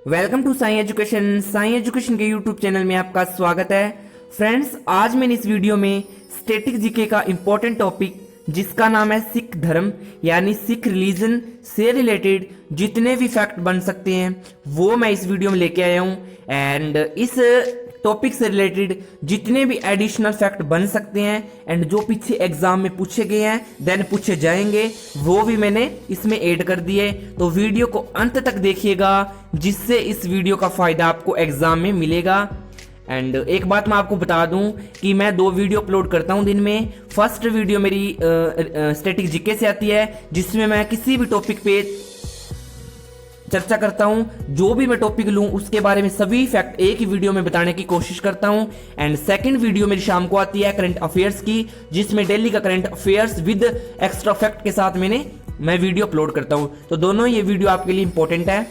Welcome to Sai education. Sai education के YouTube channel में आपका स्वागत है। फ्रेंड्स, आज मैंने इस वीडियो में स्टैटिक जीके का इंपॉर्टेंट टॉपिक जिसका नाम है सिख धर्म यानी सिख रिलीजन से रिलेटेड जितने भी फैक्ट बन सकते हैं वो मैं इस वीडियो में लेके आया हूँ। एंड इस टॉपिक से रिलेटेड जितने भी एडिशनल फैक्ट बन सकते हैं एंड जो पीछे एग्जाम में पूछे गए हैं देन पूछे जाएंगे वो भी मैंने इसमें ऐड कर दिए। तो वीडियो को अंत तक देखिएगा जिससे इस वीडियो का फायदा आपको एग्जाम में मिलेगा। एंड एक बात मैं आपको बता दूं कि मैं 2 वीडियो अपलोड करता हूं दिन में। फर्स्ट वीडियो मेरी स्टैटिक जीके से आती है जिसमें मैं किसी भी टॉपिक पे चर्चा करता हूं, जो भी मैं टॉपिक लूं उसके बारे में सभी फैक्ट एक ही वीडियो में बताने की कोशिश करता हूं। एंड सेकंड वीडियो मेरी शाम को आती है करंट अफेयर्स की, जिसमें डेली का current affairs with extra fact के साथ मैं वीडियो अपलोड करता हूं। तो दोनों ये वीडियो आपके लिए इंपॉर्टेंट है।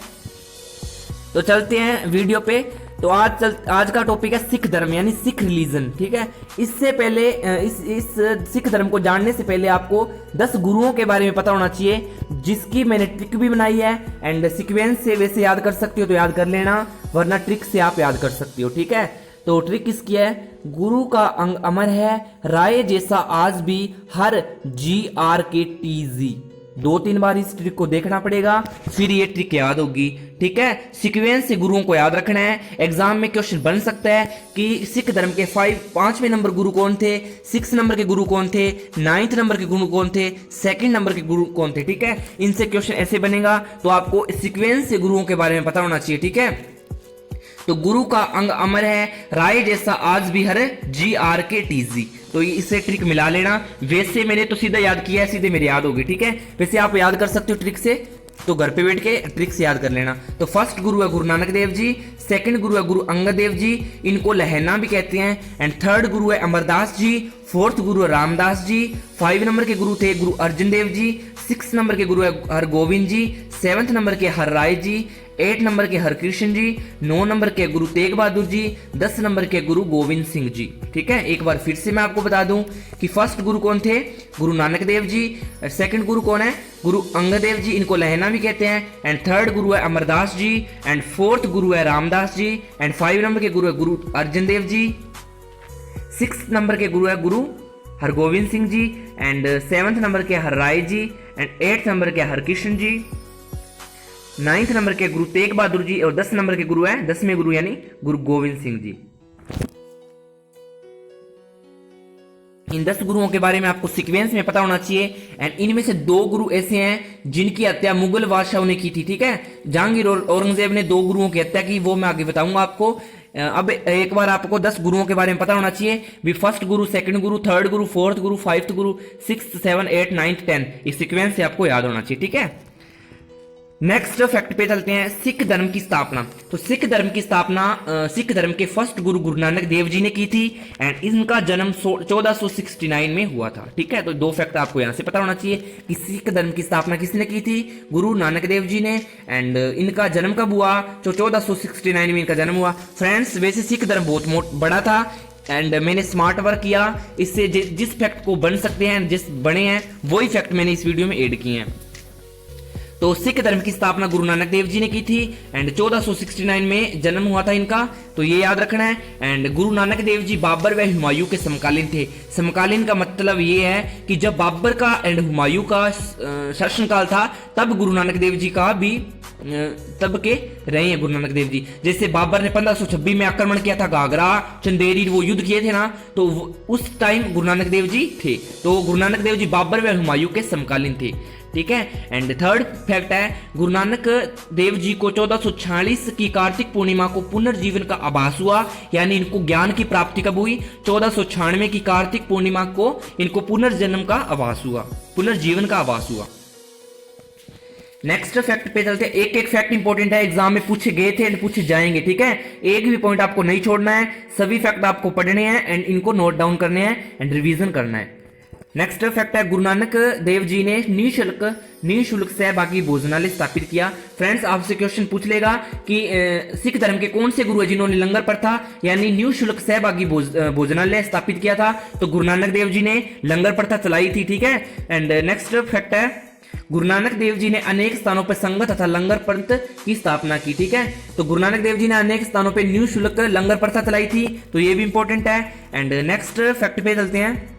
तो चलते हैं वीडियो पे। तो आज का टॉपिक है सिख धर्म यानी सिख रिलीजन। ठीक है, इससे पहले इस सिख धर्म को जानने से पहले आपको 10 गुरुओं के बारे में पता होना चाहिए, जिसकी मैंने ट्रिक भी बनाई है। एंड सीक्वेंस से वैसे याद कर सकते हो तो याद कर लेना, वरना ट्रिक से आप याद कर सकते हो। ठीक है, तो ट्रिक किसकी है? गुरु का अंग अमर है, राय जैसा आज भी, हर GRKTZ। 2-3 बार इस ट्रिक को देखना पड़ेगा फिर ये ट्रिक याद होगी। ठीक है, सीक्वेंस से गुरुओं को याद रखना है। एग्जाम में क्वेश्चन बन सकता है कि सिख धर्म के 5वें नंबर गुरु कौन थे, 6 नंबर के गुरु कौन थे, 9th नंबर के गुरु कौन थे, 2nd नंबर के गुरु कौन थे। ठीक है, इनसे क्वेश्चन ऐसे बनेगा, तो आपको सीक्वेंस से गुरुओं के बारे में पता होना चाहिए। ठीक है, तो गुरु का अंग अमर है, राय जैसा आज भी, हर GRKTZ। तो इसे ट्रिक मिला लेना। वैसे मैंने तो सीधा याद किया है, सीधे मेरे याद होगी। ठीक है, वैसे आप याद कर सकते हो ट्रिक से, तो घर पे बैठ के ट्रिक से याद कर लेना। तो फर्स्ट गुरु है गुरु नानक देव जी, सेकंड गुरु है गुरु अंगद देव जी, इनको लहना भी कहते हैं। एंड थर्ड गुरु है अमरदास जी, फोर्थ गुरु है रामदास जी, 5 नंबर के गुरु थे गुरु अर्जन देव जी, 6 नंबर के गुरु है हरगोविंद जी, 7th नंबर के हर राय जी, 8 नंबर के हरकृष्ण जी, 9 नंबर के गुरु तेग बहादुर जी, 10 नंबर के गुरु गोविंद सिंह जी। ठीक है, एक बार फिर से मैं आपको बता दूं कि फर्स्ट गुरु कौन थे? गुरु नानक देव जी। सेकंड गुरु कौन है? गुरु अंगद देव जी, इनको लहना भी कहते हैं। एंड थर्ड गुरु है अमरदास जी, एंड फोर्थ गुरु है रामदास जी, एंड 5 नंबर के गुरु है गुरु अर्जन देव जी, 6 नंबर के गुरु है गुरु Hargovind Singh ji, and 7th number के हर Rai ji, and 8th number के हरकृष्ण जी, 9th नंबर के गुरु तेग बहादुर जी, और 10 नंबर के गुरु है 10वें गुरु यानी गुरु गोविंद सिंह जी। इन 10 गुरुओं के बारे में आपको सीक्वेंस में पता होना चाहिए। एंड इनमें से 2 गुरु ऐसे हैं जिनकी हत्या मुगल बादशाहों ने की थी। ठीक है, जहांगीर और औरंगजेब ने 2 गुरुओं की हत्या की, वो मैं आगे बताऊंगा आपको। अब एक बार आपको 10 गुरुओं के बारे में पता होना चाहिए भी। फर्स्ट गुरु, सेकंड गुरु, थर्ड गुरु, फोर्थ गुरु, 5th गुरु, 6th, 7th, 8th, 9th, 10th। इस सीक्वेंस से आपको याद होना चाहिए। ठीक है, नेक्स्ट फैक्ट पे चलते हैं। सिख धर्म की स्थापना। तो सिख धर्म की स्थापना सिख धर्म के फर्स्ट गुरु गुरु नानक देव जी ने की थी। एंड इनका जन्म 1469 में हुआ था। ठीक है, तो 2 फैक्ट आपको यहां से पता होना चाहिए कि सिख धर्म की स्थापना किसने की थी? गुरु नानक देव जी ने। एंड इनका जन्म कब हुआ? तो 1469 में इनका जन्म हुआ। फ्रेंड्स, वैसे सिख धर्म बहुत बड़ा था एंड मैंने स्मार्ट वर्क किया, इससे जिस फैक्ट को बन सकते हैं, जिस बने हैं, वही फैक्ट मैंने इस वीडियो में ऐड किए हैं। तो सिख धर्म की स्थापना गुरु नानक देव जी ने की थी एंड 1469 में जन्म हुआ था इनका, तो ये याद रखना है। एंड गुरु नानक देव जी बाबर व हुमायूं के समकालीन थे। समकालीन का मतलब ये है कि जब बाबर का एंड हुमायूं का शासनकाल था तब गुरु नानक देव जी का भी तब के रहे हैं गुरु नानक देव जी। जैसे बाबर ने 1526 में आक्रमण किया था, घाघरा चंदेरी वो युद्ध किए थे ना, तो उस टाइम गुरु नानक देव जी थे। तो गुरु नानक देव जी बाबर व हुमायूं के समकालीन थे। ठीक है, एंड थर्ड फैक्ट है गुरु नानक देव जी को 1446 की कार्तिक पूर्णिमा को पुनर्जीवन का आभास हुआ, यानी इनको ज्ञान की प्राप्ति कब हुई? 1496 की कार्तिक पूर्णिमा को इनको पुनर्जन्म का आभास हुआ, पुनर्जीवन का आभास हुआ। नेक्स्ट फैक्ट पे चलते हैं। एक फैक्ट इंपॉर्टेंट है, एग्जाम में पूछे गए थे एंड पूछे जाएंगे। ठीक है, एक भी पॉइंट आपको नहीं छोड़ना है, सभी फैक्ट आपको पढ़ने हैं एंड इनको नोट डाउन करने हैं एंड रिवीजन करना है। नेक्स्ट फैक्ट है गुरु नानक देव जी ने निःशुल्क सहभागी भोजनालय स्थापित किया। फ्रेंड्स, आपसे क्वेश्चन पूछ लेगा कि सिख धर्म के कौन से गुरु है जिन्होंने लंगर प्रथा यानी निःशुल्क सहभागी भोजनालय स्थापित किया था? तो गुरु नानक देव जी ने लंगर प्रथा चलाई थी। ठीक है, एंड नेक्स्ट फैक्ट है गुरु नानक देव जी ने अनेक स्थानों पर संघ तथा लंगर पंथ की स्थापना की। ठीक है, तो गुरु नानक देव जी ने अनेक स्थानों पर निःशुल्क लंगर प्रथा चलाई थी, तो ये भी इंपॉर्टेंट है। एंड नेक्स्ट फैक्ट पे चलते हैं।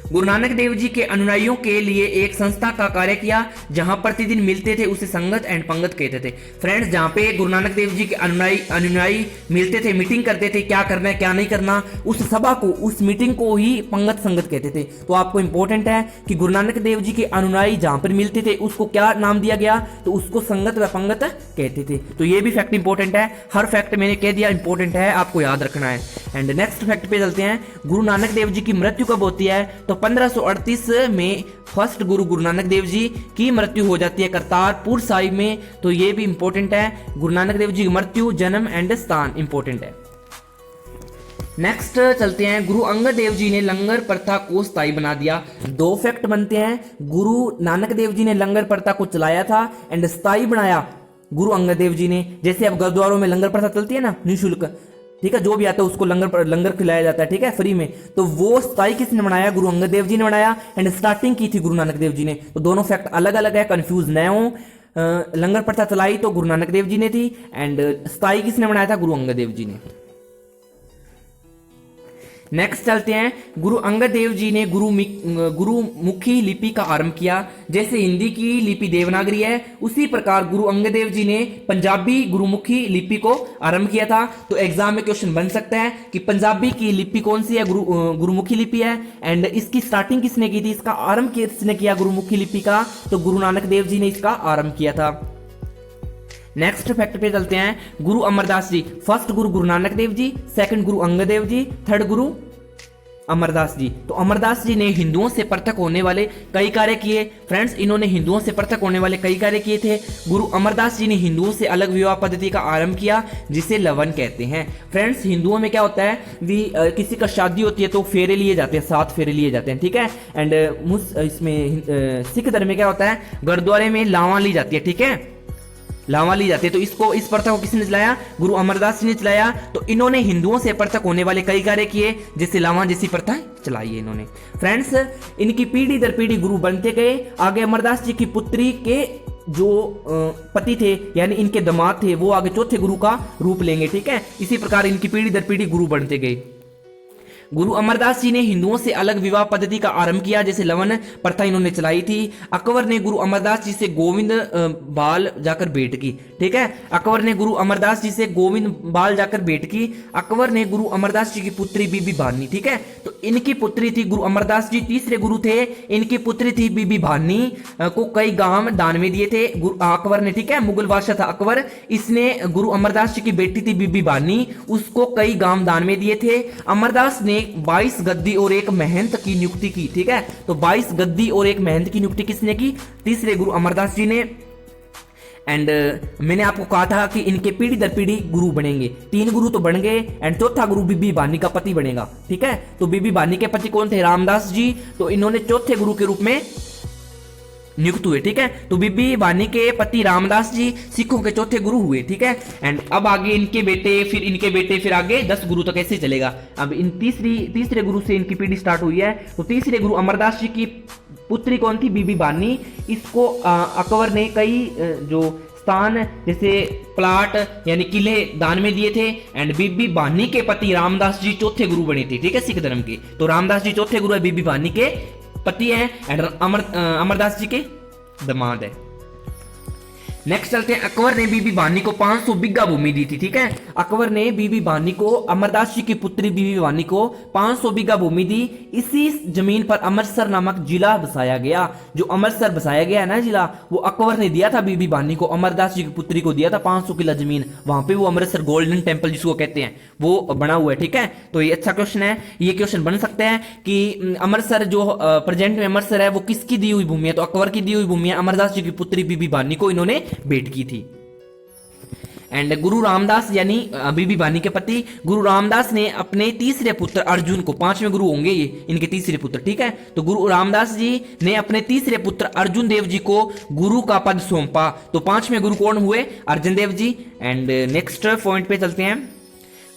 गुरु नानक देव जी के अनुयायियों के लिए एक संस्था का कार्य किया, जहां प्रतिदिन मिलते थे, उसे संगत एंड पंगत कहते थे। फ्रेंड्स, जहां पे गुरु नानक देव जी के अनुयायी मिलते थे, मीटिंग करते थे, क्या करना है क्या नहीं करना, उस सभा को, उस मीटिंग को ही पंगत संगत कहते थे। तो आपको इंपॉर्टेंट है कि गुरु नानक देव जी के अनुयायी जहां पर मिलते थे उसको क्या नाम दिया गया, तो उसको संगत व पंगत कहते थे। तो ये भी फैक्ट इंपॉर्टेंट है, हर फैक्ट मैंने कह दिया इंपॉर्टेंट है, आपको याद रखना है। एंड नेक्स्ट फैक्ट पे चलते हैं। गुरु नानक देव जी की मृत्यु कब होती है, तो 1538 में फर्स्ट गुरु नानक देव जी की मृत्यु हो जाती है करतारपुर साहिब में। तो ये भी इंपॉर्टेंट है, गुरु नानक देव जी की मृत्यु, जन्म एंड स्थान इंपॉर्टेंट है। नेक्स्ट चलते हैं। गुरु अंगद देव जी ने लंगर प्रथा को स्थायी बना दिया। दो फैक्ट बनते हैं, गुरु नानक देव जी ने लंगर प्रथा को चलाया था एंड स्थायी बनाया गुरु अंगद देव जी ने। जैसे अब गुरुद्वारों में लंगर प्रथा चलती है ना, निःशुल्क, ठीक है, जो भी आता है उसको लंगर खिलाया जाता है, ठीक है, फ्री में। तो वो स्थायी किसने बनाया, गुरु अंगद देव जी ने बनाया एंड स्टार्टिंग की थी गुरु नानक देव जी ने। तो दोनों फैक्ट अलग अलग है, कंफ्यूज न हो। लंगर प्रथा चलाई तो गुरु नानक देव जी ने थी एंड स्थायी किसने बनाया था, गुरु अंगद देव जी ने। नेक्स्ट चलते हैं। गुरु अंगद देव जी ने गुरुमुखी लिपि का आरंभ किया। जैसे हिंदी की लिपि देवनागरी है, उसी प्रकार गुरु अंगद देव जी ने पंजाबी गुरुमुखी लिपि को आरंभ किया था। तो एग्जाम में क्वेश्चन बन सकता है कि पंजाबी की लिपि कौन सी है, गुरुमुखी लिपि है। एंड इसकी स्टार्टिंग किसने की थी, इसका आरंभ किसने किया गुरुमुखी लिपि का, तो गुरु नानक देव जी ने इसका आरंभ किया था। नेक्स्ट फैक्ट पे चलते हैं। गुरु अमरदास जी, first Guru Nanak Dev ji, second Guru Angad Dev ji, third गुरु अमरदास जी। तो अमरदास जी ने हिंदुओं से पृथक होने वाले कई कार्य किए। फ्रेंड्स, इन्होंने हिंदुओं से पृथक होने वाले कई कार्य किए थे। गुरु अमरदास जी ने हिंदुओं से अलग विवाह पद्धति का आरंभ किया, जिसे लवन कहते हैं। फ्रेंड्स, हिंदुओं में क्या होता है, किसी का शादी होती है तो फेरे लिए जाते हैं, 7 फेरे लिए जाते हैं, ठीक है। एंड इसमें सिख धर्म में क्या होता है, गुरुद्वारे में लावा ली जाती है, ठीक है, लावा ली जाती है। तो इस प्रथा को किसने चलाया, गुरु अमरदास जी ने चलाया। तो इन्होंने हिंदुओं से पृथक होने वाले कई कार्य किए, जैसे लावा जैसी प्रथा चलाई है इन्होंने। फ्रेंड्स, इनकी पीढ़ी दर पीढ़ी गुरु बनते गए। आगे अमरदास जी की पुत्री के जो पति थे, यानी इनके दामाद थे, वो आगे चौथे गुरु का रूप लेंगे, ठीक है। इसी प्रकार इनकी पीढ़ी दर पीढ़ी गुरु बनते गए। गुरु अमरदास जी ने हिंदुओं से अलग विवाह पद्धति का आरंभ किया, जैसे लवन प्रथा इन्होंने चलाई थी। अकबर ने गुरु अमरदास जी से गोविंद बाल जाकर भेंट की, ठीक है। अकबर ने गुरु अमरदास जी से गोविंद बाल जाकर भेंट की। अकबर ने गुरु अमरदास जी की पुत्री बीबी भानी, ठीक है। तो इनकी पुत्री थी, गुरु अमरदास जी तीसरे गुरु थे, इनकी पुत्री थी बीबी भानी को कई गांव दान में दिए थे अकबर ने, ठीक है। मुगल बादशाह था अकबर, इसने गुरु अमरदास जी की बेटी थी बीबी भानी, उसको कई गांव दान में दिए थे। अमरदास ने 22 गद्दी और एक महंत की नियुक्ति की, ठीक है। तो 22 गद्दी और एक महंत की नियुक्ति किसने की, तीसरे गुरु अमरदास जी ने। एंड मैंने आपको कहा था कि इनके पीढ़ी दर पीढ़ी गुरु बनेंगे। 3 गुरु तो बन गए एंड चौथा गुरु बीबी भानी का पति बनेगा, ठीक है। तो बीबी भानी के पति कौन थे, रामदास जी। तो इन्होंने चौथे गुरु के रूप में नियुक्त हुए, ठीक है। तो बीबी भानी के पति रामदास जी सिखों के चौथे गुरु हुए, ठीक है। एंड अब आगे इनके बेटे, फिर आगे 10 गुरु तक ऐसे चलेगा। अब इन तीसरे गुरु से इनकी पीढ़ी स्टार्ट हुई है। तो तीसरे गुरु अमरदास जी की पुत्री कौन थी, बीबी भानी। इसको अकबर ने कई जो स्थान जैसे प्लाट यानी किले दान में दिए थे। एंड बीबी भानी के पति रामदास जी चौथे गुरु बने थे, ठीक है, सिख धर्म के। तो रामदास जी चौथे गुरु है, बीबी भानी के पति हैं एंड अमरदास जी के दामाद है। नेक्स्ट चलते हैं। अकबर ने बीबी भानी को 500 बीघा भूमि दी थी, ठीक है। अकबर ने बीबी भानी को, अमरदास जी की पुत्री बीबी भानी को 500 बीघा भूमि दी। इसी जमीन पर अमृतसर नामक जिला बसाया गया। जो अमृतसर बसाया गया है ना जिला, वो अकबर ने दिया था बीबी भानी को, अमरदास जी की पुत्री को दिया था 500 किला जमीन। वहां पे वो अमृतसर गोल्डन टेम्पल जिसको कहते हैं वो बना हुआ है, ठीक है। तो ये अच्छा क्वेश्चन है। ये क्वेश्चन बन सकता है कि अमृतसर जो प्रेजेंट में अमृतसर है वो किसकी दी हुई भूमि है, तो अकबर की दी हुई भूमि है। अमरदास जी की पुत्री बीबी भानी को इन्होंने भेंट की थी। एंड गुरु रामदास यानी बीबी भानी के पति गुरु रामदास ने अपने तीसरे पुत्र अर्जुन को, 5वें गुरु होंगे ये इनके तीसरे पुत्र, ठीक है। तो गुरु रामदास जी ने अपने तीसरे पुत्र अर्जुन देव जी को गुरु का पद सौंपा। तो 5वें गुरु कौन हुए, Arjun Dev ji. And next point पे चलते हैं।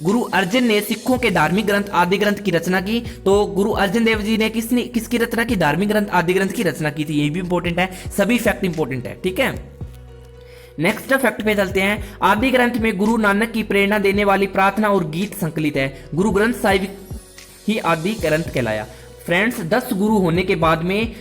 गुरु अर्जन ने सिखों के धार्मिक ग्रंथ आदि ग्रंथ की रचना की। तो गुरु अर्जन देव जी ने किसकी रचना की? धार्मिक ग्रंथ आदि ग्रंथ की रचना की थी। ये भी इंपॉर्टेंट है, सभी फैक्ट इंपॉर्टेंट है, ठीक है। नेक्स्ट फैक्ट पे चलते हैं। आदि ग्रंथ में गुरु नानक की प्रेरणा देने वाली प्रार्थना और गीत संकलित है। गुरु ग्रंथ साहिब ही आदि ग्रंथ कहलाया। फ्रेंड्स, 10 गुरु होने के बाद में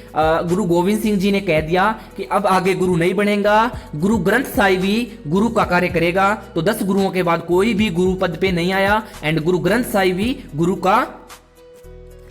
गुरु गोविंद सिंह जी ने कह दिया कि अब आगे गुरु नहीं बनेगा, गुरु ग्रंथ साहिब ही गुरु का कार्य करेगा। तो 10 गुरुओं के बाद कोई भी गुरु पद पे नहीं आया एंड गुरु ग्रंथ साहिब ही गुरु का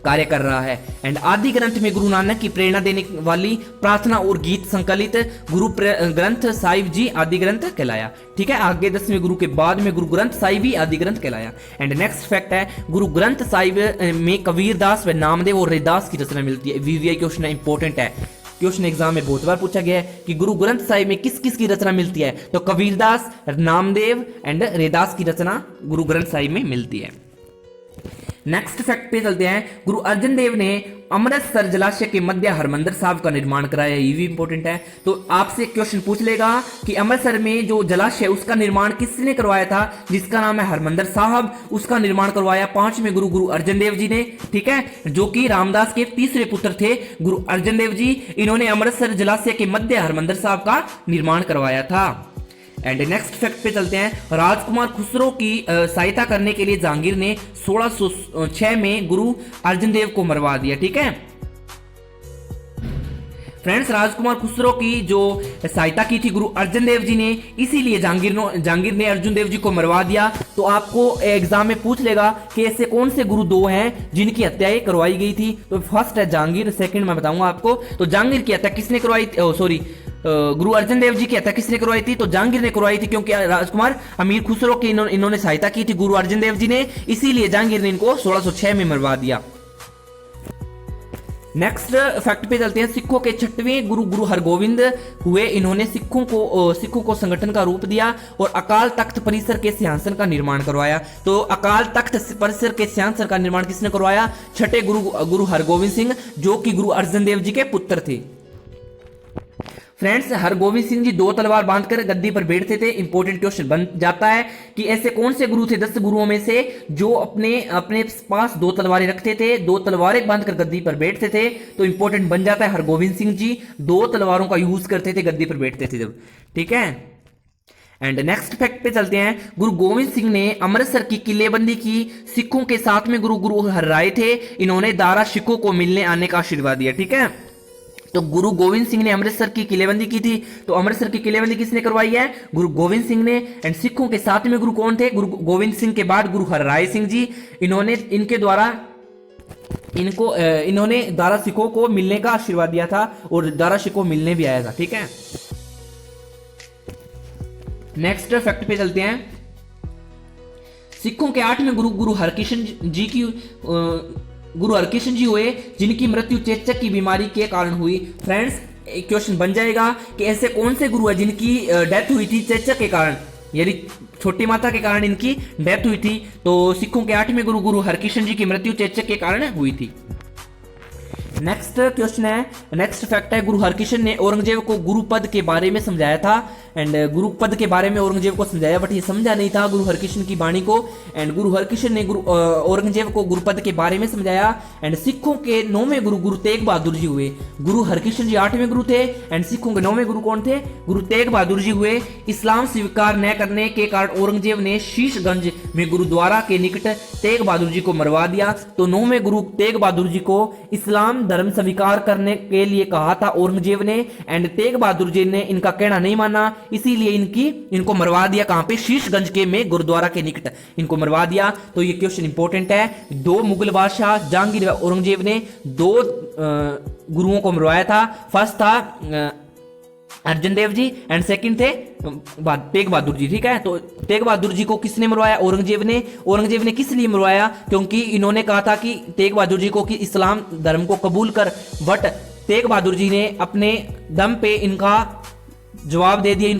कार्य कर रहा है। एंड आदि ग्रंथ में गुरु नानक की प्रेरणा देने वाली प्रार्थना और गीत संकलित गुरु ग्रंथ साहिब जी आदि ग्रंथ कहलाया, ठीक है। आगे 10वें गुरु के बाद में गुरु ग्रंथ साहिब ही आदि ग्रंथ कहलाया। एंड नेक्स्ट फैक्ट है, गुरु ग्रंथ साहिब में कबीरदास व नामदेव और रैदास की रचना मिलती है। वीवीआई क्वेश्चन इंपॉर्टेंट है, क्वेश्चन एग्जाम में बहुत बार पूछा गया है कि गुरु ग्रंथ साहिब में किस किस की रचना मिलती है? तो कबीरदास, नामदेव एंड रैदास की रचना गुरु ग्रंथ साहिब में मिलती है। नेक्स्ट फैक्ट पे चलते हैं। गुरु अर्जन देव ने अमृतसर जलाशय के मध्य हरमंदिर साहब का निर्माण कराया। ये भी इंपॉर्टेंट है। तो आपसे क्वेश्चन पूछ लेगा कि अमृतसर में जो जलाशय उसका निर्माण किसने करवाया था? जिसका नाम है हरमंदिर साहब, उसका निर्माण करवाया 5वें गुरु गुरु अर्जन देव जी ने, ठीक है, जो कि रामदास के तीसरे पुत्र थे गुरु अर्जन देव जी। इन्होंने अमृतसर जलाशय के मध्य हरमंदिर साहब का निर्माण करवाया था। एंड नेक्स्ट फैक्ट पे चलते हैं। राजकुमार खुसरो की सहायता करने के लिए जहांगीर ने 1606 में गुरु अर्जन देव को मरवा दिया, ठीक है। फ्रेंड्स, राजकुमार खुसरो की जो सहायता की थी गुरु अर्जन देव जी ने, इसीलिए जहांगीर ने अर्जुन देव जी को मरवा दिया। तो आपको एग्जाम में पूछ लेगा कि ऐसे कौन से गुरु 2 हैं जिनकी हत्याएं करवाई गई थी? तो फर्स्ट है जहांगीर, सेकंड मैं बताऊंगा आपको। तो जहांगीर की हत्या किसने करवाई थी? गुरु अर्जन देव जी की हत्या किसने करवाई थी? तो जहांगीर ने करवाई थी, क्योंकि राजकुमार अमीर खुसरो की इन्होंने सहायता की थी गुरु अर्जन देव जी ने, इसीलिए जहांगीर ने इनको 1606 में मरवा दिया। नेक्स्ट फैक्ट पे चलते हैं। सिखों के 6वें गुरु गुरु हरगोविंद हुए। इन्होंने सिखों को संगठन का रूप दिया और अकाल तख्त परिसर के सिंहासन का निर्माण करवाया। तो अकाल तख्त परिसर के सिंहासन का निर्माण किसने करवाया? 6ठे गुरु गुरु हरगोविंद सिंह, जो कि गुरु अर्जन देव जी के पुत्र थे। फ्रेंड्स, हरगोविंद सिंह जी 2 तलवार बांधकर गद्दी पर बैठते थे। इंपॉर्टेंट क्वेश्चन बन जाता है कि ऐसे कौन से गुरु थे 10 गुरुओं में से जो अपने पास 2 तलवारें रखते थे, 2 तलवारें बांधकर गद्दी पर बैठते थे? तो इंपॉर्टेंट बन जाता है हरगोविंद सिंह जी 2 तलवारों का यूज करते थे गद्दी पर बैठते थे जब, ठीक है। एंड नेक्स्ट फैक्ट पे चलते हैं। गुरु गोविंद सिंह ने अमृतसर की किलेबंदी की। सिखों के साथ में गुरु गुरु हरराय थे। इन्होंने दारा सिखों को मिलने आने का आशीर्वाद दिया, ठीक है। तो गुरु गोविंद सिंह ने अमृतसर की किलेबंदी की थी। तो अमृतसर की किलेबंदी किसने करवाई है? गुरु गोविंद सिंह ने। एंड सिखों के साथ में गुरु कौन थे? गुरु गोविंद सिंह के बाद गुरु हरराय सिंह जी। इन्होंने दारा सिखों को मिलने का आशीर्वाद दिया था और दारा सिखों मिलने भी आया था, ठीक है। नेक्स्ट फैक्ट पे चलते हैं। सिखों के 8वें गुरु गुरु हरकिशन जी हुए, जिनकी मृत्यु चेचक की बीमारी के कारण हुई। फ्रेंड्स, एक क्वेश्चन बन जाएगा कि ऐसे कौन से गुरु है जिनकी डेथ हुई थी चेचक के कारण, यानी छोटी माता के कारण इनकी डेथ हुई थी। तो सिखों के 8वें गुरु गुरु हरकिशन जी की मृत्यु चेचक के कारण हुई थी। नेक्स्ट क्वेश्चन है, नेक्स्ट फैक्ट है, गुरु हरकिशन ने औरंगजेब को गुरुपद के बारे में समझाया था। एंड गुरुपद के बारे में औरंगजेब को समझाया, बट ये समझा नहीं था गुरु हरकिशन की वाणी को। एंड गुरु हरकिशन ने औरंगजेब को गुरुपद के बारे में समझाया। एंड सिखों के 9वें गुरु गुरु तेग बहादुर जी हुए। गुरु हरकिशन जी 8वें गुरु थे एंड सिखों के 9वें गुरु कौन थे? गुरु तेग बहादुर जी हुए। इस्लाम स्वीकार न करने के कारण औरंगजेब ने शीशगंज में गुरुद्वारा के निकट तेग बहादुर जी को मरवा दिया। तो 9वें गुरु तेग बहादुर जी को इस्लाम धर्म स्वीकार करने के लिए कहा था औरंगजेब ने। एंड तेग बहादुर जी ने इनका कहना नहीं माना, इसीलिए इनको मरवा दिया। कहां पे? शीशगंज के में गुरुद्वारा के निकट इनको मरवा दिया। तो ये क्वेश्चन इंपॉर्टेंट है। 2 मुगल बादशाह जहांगीर व औरंगजेब ने 2 गुरुओं को मरवाया था। फर्स्ट था अर्जन देव जी एंड सेकंड थे तेग बहादुर जी, ठीक है। तो तेग बहादुर जी को किसने मरवाया? औरंगजेब ने। औरंगजेब ने किस लिए मरवाया? क्योंकि इन्होंने कहा था कि तेग बहादुर जी को कि इस्लाम धर्म को कबूल कर, बट तेग बहादुर जी ने अपने दम पे इनका जवाब दे दिया,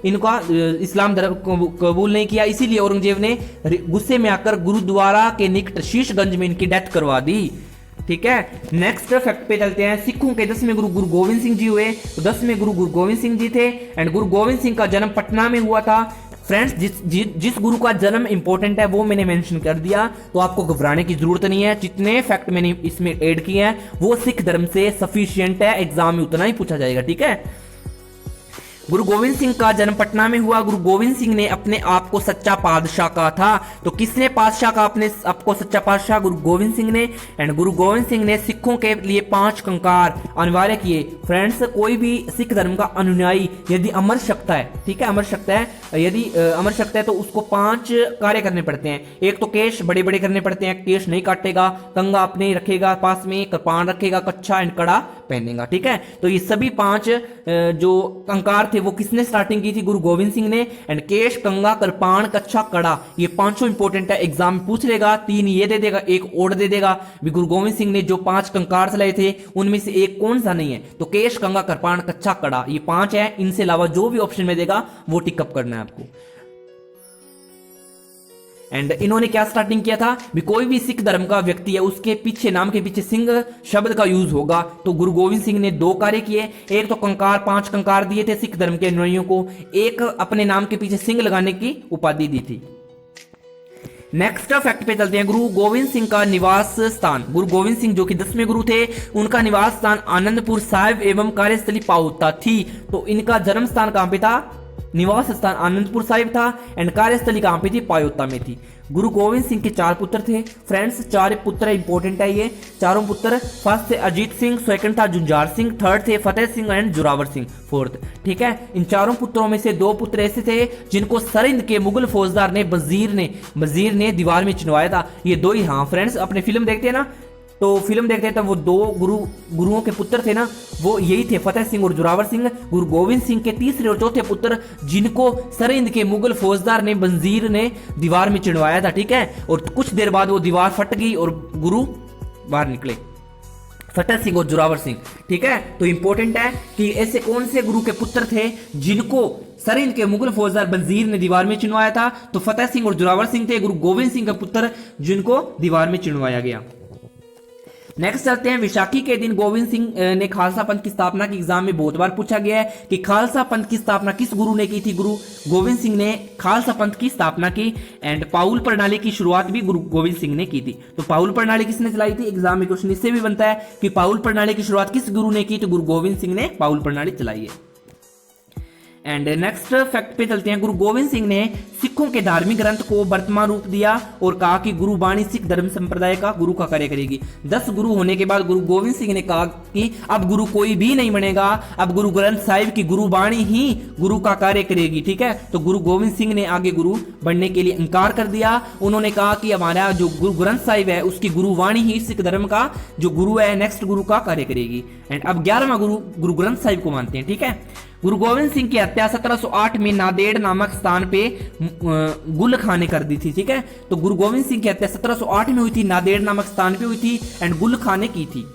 इनका इस्लाम धर्म कबूल नहीं किया। इसीलिए औरंगजेब ने गुस्से में आकर गुरुद्वारा के निकट शीशगंज में इनकी डेथ करवा दी, ठीक है। नेक्स्ट फैक्ट पे चलते हैं। सिखों के 10वें गुरु गुरु गोविंद सिंह जी हुए। 10वें गुरु गुरु गोविंद सिंह जी थे एंड गुरु गोविंद सिंह का जन्म पटना में हुआ था। फ्रेंड्स जिस गुरु का जन्म इंपॉर्टेंट है वो मैंने मेंशन कर दिया, तो आपको घबराने की जरूरत नहीं है। जितने फैक्ट मैंने इसमें ऐड किए हैं वो सिख धर्म से सफिशिएंट है, एग्जाम में उतना ही पूछा जाएगा, ठीक है। गुरु गोविंद सिंह का जन्म पटना में हुआ। गुरु गोविंद सिंह ने अपने आप को सच्चा पातशाह कहा था। तो किसने पातशाह का अपने आपको सच्चा पातशाह? गुरु गोविंद सिंह ने। एंड गुरु गोविंद सिंह ने सिखों के लिए 5 कंकार अनिवार्य किए। फ्रेंड्स, कोई भी सिख धर्म का अनुयायी यदि अमर शक्त है, ठीक है, अमर शक्त है, यदि अमर शक्त है तो उसको 5 कार्य करने पड़ते हैं। एक तो केश बड़े बड़े करने पड़ते हैं, केश नहीं काटेगा, कंगा अपने रखेगा पास में, कृपाण रखेगा, कच्छा एंड कड़ा पहनेगा, ठीक है। तो ये सभी 5 जो कंकार थे वो किसने स्टार्टिंग की थी? गुरु गोविंद सिंह ने। एंड केश, कंगा, कृपाण, कच्छा, कड़ा, ये 5 इंपॉर्टेंट है, एग्जाम में पूछ लेगा। 3 ये दे देगा, 1 और दे देगा। भी गुरु गोविंद सिंह ने जो 5 कंकार चलाए थे उनमें से एक कौन सा नहीं है? तो केश, कंगा, कृपाण, कच्छा, कड़ा, ये 5 है। इनसे अलावा जो भी ऑप्शन में देगा वो टिकअप करना है आपको। एंड इन्होंने क्या स्टार्टिंग किया था? भी कोई भी सिख धर्म का व्यक्ति है उसके पीछे, नाम के पीछे सिंह शब्द का यूज होगा। तो गुरु गोविंद सिंह ने 2 कार्य किए। एक तो कंकार, 5 कंकार दिए थे सिख धर्म के अनुयायियों को। एक अपने नाम के पीछे सिंह लगाने की उपाधि दी थी। नेक्स्ट फैक्ट पे चलते हैं। गुरु गोविंद सिंह का निवास स्थान। गुरु गोविंद सिंह जो कि 10वें गुरु थे, उनका निवास स्थान आनंदपुर साहिब एवं कार्यस्थली पाहुता थी। तो इनका जन्म स्थान कहां पे था? निवास स्थान आनंदपुर साहिब था। एंड कार्यस्थली कहां पे थी? पायोता में थी। गुरु गोविंद सिंह के 4 पुत्र थे। फ्रेंड्स, 4 पुत्र इंपॉर्टेंट है ये चारों पुत्र। फर्स्ट थे अजीत सिंह, सेकंड था जुंजार सिंह, थर्ड थे फतेह सिंह एंड जोरावर सिंह, फोर्थ, ठीक है। इन चारों पुत्रों में से 2 पुत्र ऐसे थे जिनको सरिंद के मुगल फौजदार ने वजीर ने दीवार में चिनवाया था। ये 2 ही, हाँ फ्रेंड्स, अपने फिल्म देखते हैं ना, तो फिल्म देखते हैं तो वो 2 गुरुओं के पुत्र थे ना, वो यही थे, फतेह सिंह और जोरावर सिंह। गुरु गोविंद सिंह के तीसरे और चौथे पुत्र जिनको सरिंद के मुगल फौजदार ने वजीर ने दीवार में चिड़वाया था, ठीक है। और कुछ देर बाद वो दीवार फट गई और गुरु बाहर निकले, फतेह सिंह और जोरावर सिंह, ठीक है। तो इंपॉर्टेंट है कि ऐसे कौन से गुरु के पुत्र थे जिनको सरिंद के मुगल फौजदार वजीर ने दीवार में चिनवाया था? तो फतेह सिंह और जोरावर सिंह थे गुरु गोविंद सिंह के पुत्र जिनको दीवार में चिनवाया गया। नेक्स्ट चलते हैं। विशाखी के दिन गोविंद सिंह ने खालसा पंथ की स्थापना की। एग्जाम में बहुत बार पूछा गया है कि खालसा पंथ की स्थापना किस गुरु ने की थी? गुरु गोविंद सिंह ने खालसा पंथ की स्थापना की। एंड पाउल प्रणाली की शुरुआत भी गुरु गोविंद सिंह ने की थी। तो पाउल प्रणाली किसने चलाई थी? एग्जाम में क्वेश्चन इससे भी बनता है कि पाउल प्रणाली की शुरुआत किस गुरु ने की? तो गुरु गोविंद सिंह ने पाउल प्रणाली चलाई है। एंड नेक्स्ट फैक्ट पे चलते हैं। गुरु गोविंद सिंह ने सिखों के धार्मिक ग्रंथ को वर्तमान रूप दिया और कहा कि गुरुबाणी सिख धर्म संप्रदाय का गुरु का कार्य करेगी। 10 गुरु होने के बाद गुरु गोविंद सिंह ने कहा कि अब गुरु कोई भी नहीं बनेगा, अब गुरु ग्रंथ साहिब की गुरुबाणी ही गुरु का कार्य करेगी, ठीक है। तो गुरु गोविंद सिंह ने आगे गुरु बनने के लिए इंकार कर दिया। उन्होंने कहा कि हमारा जो गुरु ग्रंथ साहिब है उसकी गुरुवाणी ही सिख धर्म का जो गुरु है, नेक्स्ट गुरु का कार्य करेगी। एंड अब 11वां गुरु गुरु ग्रंथ साहिब को मानते हैं, ठीक है। गुरु गोविंद सिंह की हत्या 1708 में नादेड़ नामक स्थान पे गुल खां ने कर दी थी, ठीक है। तो गुरु गोविंद सिंह की हत्या 1708 में हुई थी, नादेड़ नामक स्थान पे हुई थी एंड गुल खां ने की थी।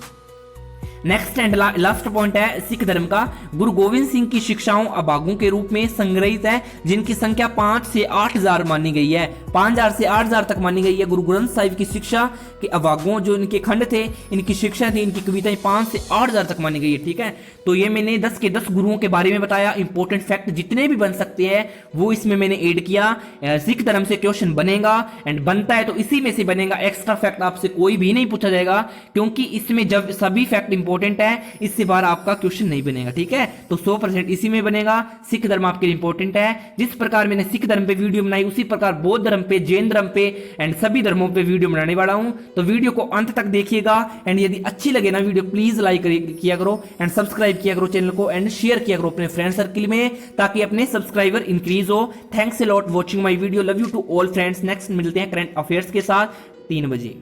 नेक्स्ट एंड लास्ट पॉइंट है सिख धर्म का। गुरु गोविंद सिंह की शिक्षाओं अभागों के रूप में संग्रहित है, जिनकी संख्या 5 से 8,000 मानी गई है। 5,000 से 8,000 तक मानी गई है। गुरु ग्रंथ साहिब की शिक्षा के अभागों, जो इनके खंड थे, इनकी शिक्षा थी, इनकी कविताएं 5 से 8,000 तक मानी गई है, ठीक है। तो ये मैंने 10 के 10 गुरुओं के बारे में बताया। इंपॉर्टेंट फैक्ट जितने भी बन सकते हैं वो इसमें मैंने ऐड किया। सिख धर्म से क्वेश्चन बनेगा एंड बनता है तो इसी में से बनेगा। एक्स्ट्रा फैक्ट आपसे कोई भी नहीं पूछा जाएगा, क्योंकि इसमें जब सभी फैक्ट इंपॉर्टेंट है, इससे बाहर आपका क्वेश्चन नहीं बनेगा, ठीक है। तो 100% इसी में बनेगा। सिख धर्म आपके लिए इंपॉर्टेंट है। जिस प्रकार मैंने सिख धर्म पे वीडियो बनाई उसी प्रकार बौद्ध धर्म पे, जैन धर्म पे एंड सभी धर्मों पे वीडियो बनाने वाला हूं। तो वीडियो को अंत तक देखिएगा एंड यदि अच्छी लगे ना वीडियो, प्लीज लाइक किया करो एंड सब्सक्राइब किया करो चैनल को एंड शेयर किया करो अपने फ्रेंड सर्किल में, ताकि अपने सब्सक्राइबर इंक्रीज हो। Thanks a lot watching my video. Love you to all friends. Next मिलते हैं करंट अफेयर्स के साथ 3 बजे।